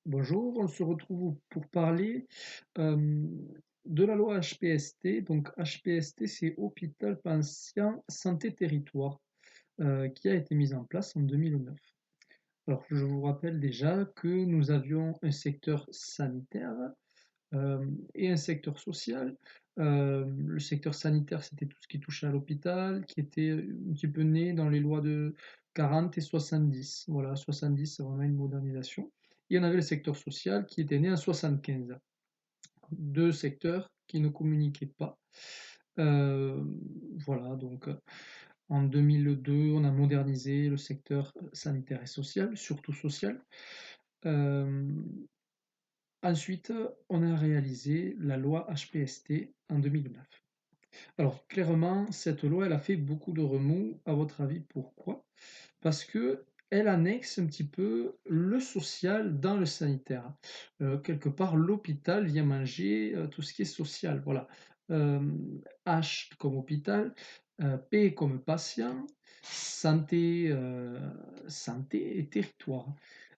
Bonjour, on se retrouve pour parler de la loi HPST. Donc HPST, c'est Hôpital Patient Santé Territoire, qui a été mise en place en 2009. Alors je vous rappelle déjà que nous avions un secteur sanitaire et un secteur social. Le secteur sanitaire, c'était tout ce qui touchait à l'hôpital, qui était un petit peu né dans les lois de 40 et 70. Voilà, 70, c'est vraiment une modernisation. Il y en avait le secteur social qui était né en 75. Deux secteurs qui ne communiquaient pas. Euh, voilà, donc en 2002, on a modernisé le secteur sanitaire et social, surtout social. Euh, Ensuite, on a réalisé la loi HPST en 2009. Alors, clairement, cette loi, elle a fait beaucoup de remous. À votre avis, pourquoi? Parce que elle annexe un petit peu le social dans le sanitaire. Quelque part, l'hôpital vient manger tout ce qui est social. Voilà. Euh, H comme hôpital, P comme patient, santé, santé et territoire.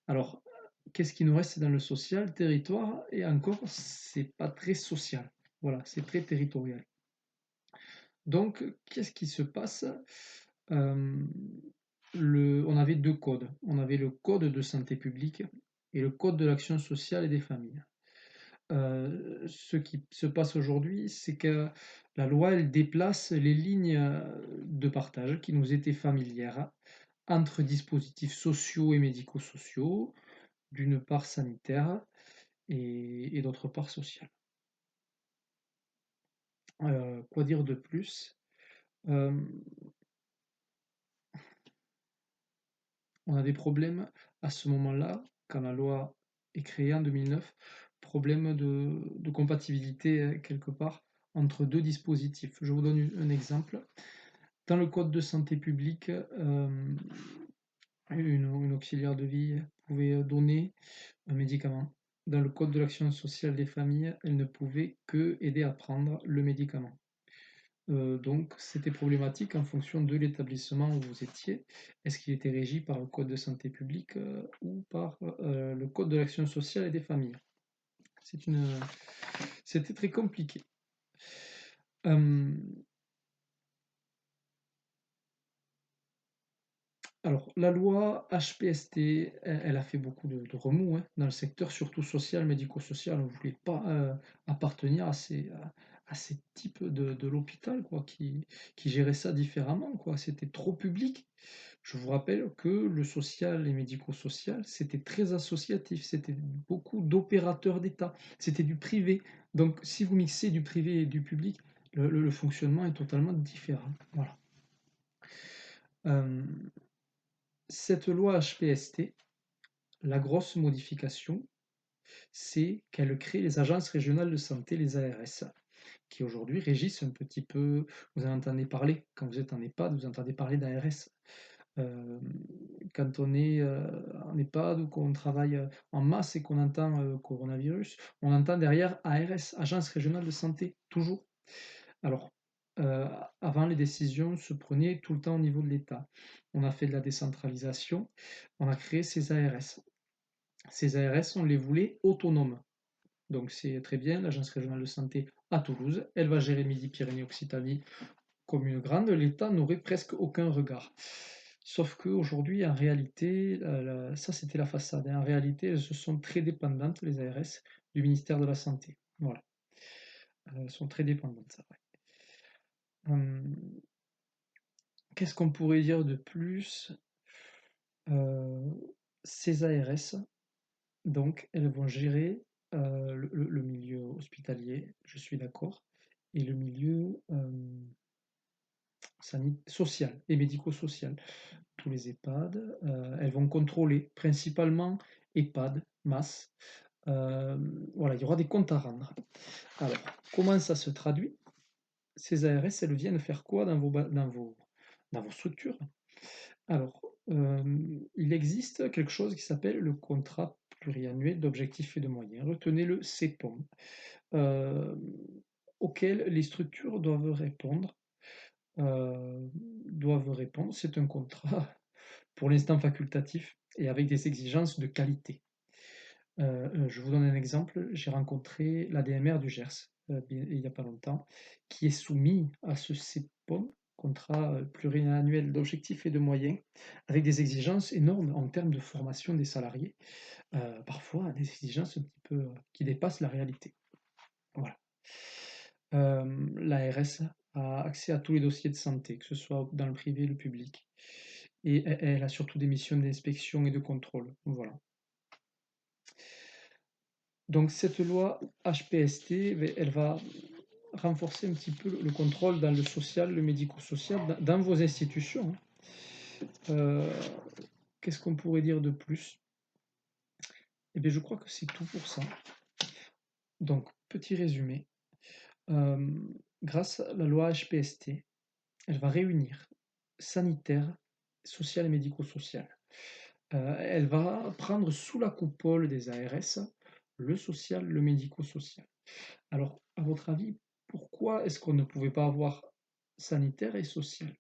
Alors, qu'est-ce qui nous reste dans le social? Territoire, et encore, c'est pas très social. Voilà, c'est très territorial. Donc, qu'est-ce qui se passe? Euh, on avait deux codes. On avait le code de santé publique et le code de l'action sociale et des familles. Ce qui se passe aujourd'hui, c'est que la loi, elle déplace les lignes de partage qui nous étaient familières entre dispositifs sociaux et médico-sociaux, d'une part sanitaire et d'autre part sociale. Quoi dire de plus? Euh, on a des problèmes à ce moment-là, quand la loi est créée en 2009, problème de compatibilité quelque part entre deux dispositifs. Je vous donne un exemple. Dans le code de santé publique, une auxiliaire de vie pouvait donner un médicament. Dans le code de l'action sociale des familles, elle ne pouvait que aider à prendre le médicament. Donc c'était problématique en fonction de l'établissement où vous étiez. Est-ce qu'il était régi par le code de santé publique ou par le code de l'action sociale et des familles? C'est une, C'était très compliqué. Euh, alors, la loi HPST, elle a fait beaucoup de remous hein, dans le secteur, surtout social, médico-social. On ne voulait pas appartenir à ces types de l'hôpital quoi, qui géraient ça différemment. Quoi. C'était trop public. Je vous rappelle que le social et médico-social, c'était très associatif, c'était beaucoup d'opérateurs d'État, c'était du privé. Donc, si vous mixez du privé et du public, le fonctionnement est totalement différent. Voilà. Euh, cette loi HPST, la grosse modification, c'est qu'elle crée les agences régionales de santé, les ARS, qui aujourd'hui régissent un petit peu, vous en entendez parler, quand vous êtes en EHPAD, vous entendez parler d'ARS. Euh, Quand on est en EHPAD ou qu'on travaille en masse et qu'on entend coronavirus, on entend derrière ARS, Agence régionale de santé, toujours. Alors, euh, avant, les décisions se prenaient tout le temps au niveau de l'État. On a fait de la décentralisation, on a créé ces ARS. Ces ARS, on les voulait autonomes. Donc c'est très bien, l'Agence régionale de santé à Toulouse, elle va gérer Midi-Pyrénées-Occitanie comme une grande, l'État n'aurait presque aucun regard. Sauf qu'aujourd'hui, en réalité, ça c'était la façade, hein. En réalité, elles se sont très dépendantes, les ARS, du ministère de la Santé. Voilà. Elles sont très dépendantes, ça. Hum, Qu'est-ce qu'on pourrait dire de plus? Euh, Ces ARS, donc, elles vont gérer le milieu hospitalier, je suis d'accord, et le milieu social et médico-social. Tous les EHPAD, elles vont contrôler principalement EHPAD, masse. Euh, voilà, il y aura des comptes à rendre. Alors, comment ça se traduit? Ces ARS, elles viennent faire quoi dans vos structures? Alors, il existe quelque chose qui s'appelle le contrat pluriannuel d'objectifs et de moyens. Retenez le CEPOM, euh, auquel les structures euh, doivent répondre. C'est un contrat pour l'instant facultatif et avec des exigences de qualité. Je vous donne un exemple, j'ai rencontré l'ADMR du Gers, il n'y a pas longtemps, qui est soumis à ce CPOM, contrat pluriannuel d'objectifs et de moyens, avec des exigences énormes en termes de formation des salariés, parfois des exigences un petit peu qui dépassent la réalité. Voilà. L'ARS a accès à tous les dossiers de santé, que ce soit dans le privé et le public. Et elle a surtout des missions d'inspection et de contrôle. Voilà. Donc cette loi HPST, elle va renforcer un petit peu le contrôle dans le social, le médico-social, dans vos institutions. Euh, Qu'est-ce qu'on pourrait dire de plus? Eh bien, je crois que c'est tout pour ça. Donc, petit résumé. Euh, Grâce à la loi HPST, elle va réunir sanitaire, social et médico-social. Elle va prendre sous la coupole des ARS le social, le médico-social. Alors, à votre avis, pourquoi est-ce qu'on ne pouvait pas avoir sanitaire et social?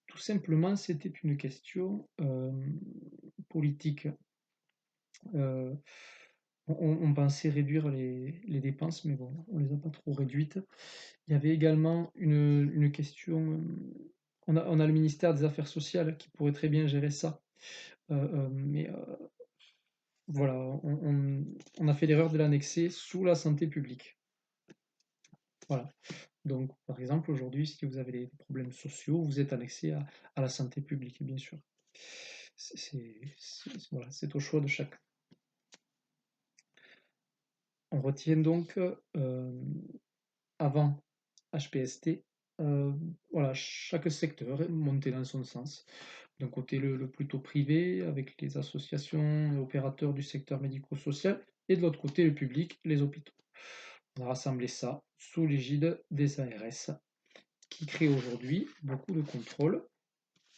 Tout simplement, c'était une question politique. Euh, on pensait réduire les dépenses, mais bon, on ne les a pas trop réduites. Il y avait également une question. On a le ministère des Affaires sociales qui pourrait très bien gérer ça. Mais voilà, on a fait l'erreur de l'annexer sous la santé publique. Voilà. Donc, par exemple, aujourd'hui, si vous avez des problèmes sociaux, vous êtes annexé à la santé publique, bien sûr. Voilà, c'est au choix de chacun. On retient donc avant HPST, voilà, chaque secteur est monté dans son sens. D'un côté, le plutôt privé, avec les associations et opérateurs du secteur médico-social, et de l'autre côté, le public, les hôpitaux. On a rassemblé ça sous l'égide des ARS, qui créent aujourd'hui beaucoup de contrôles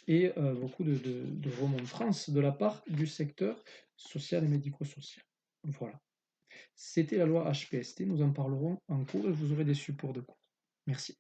et beaucoup de remontrances de la part du secteur social et médico-social. Voilà. C'était la loi HPST, nous en parlerons en cours et vous aurez des supports de cours. Merci.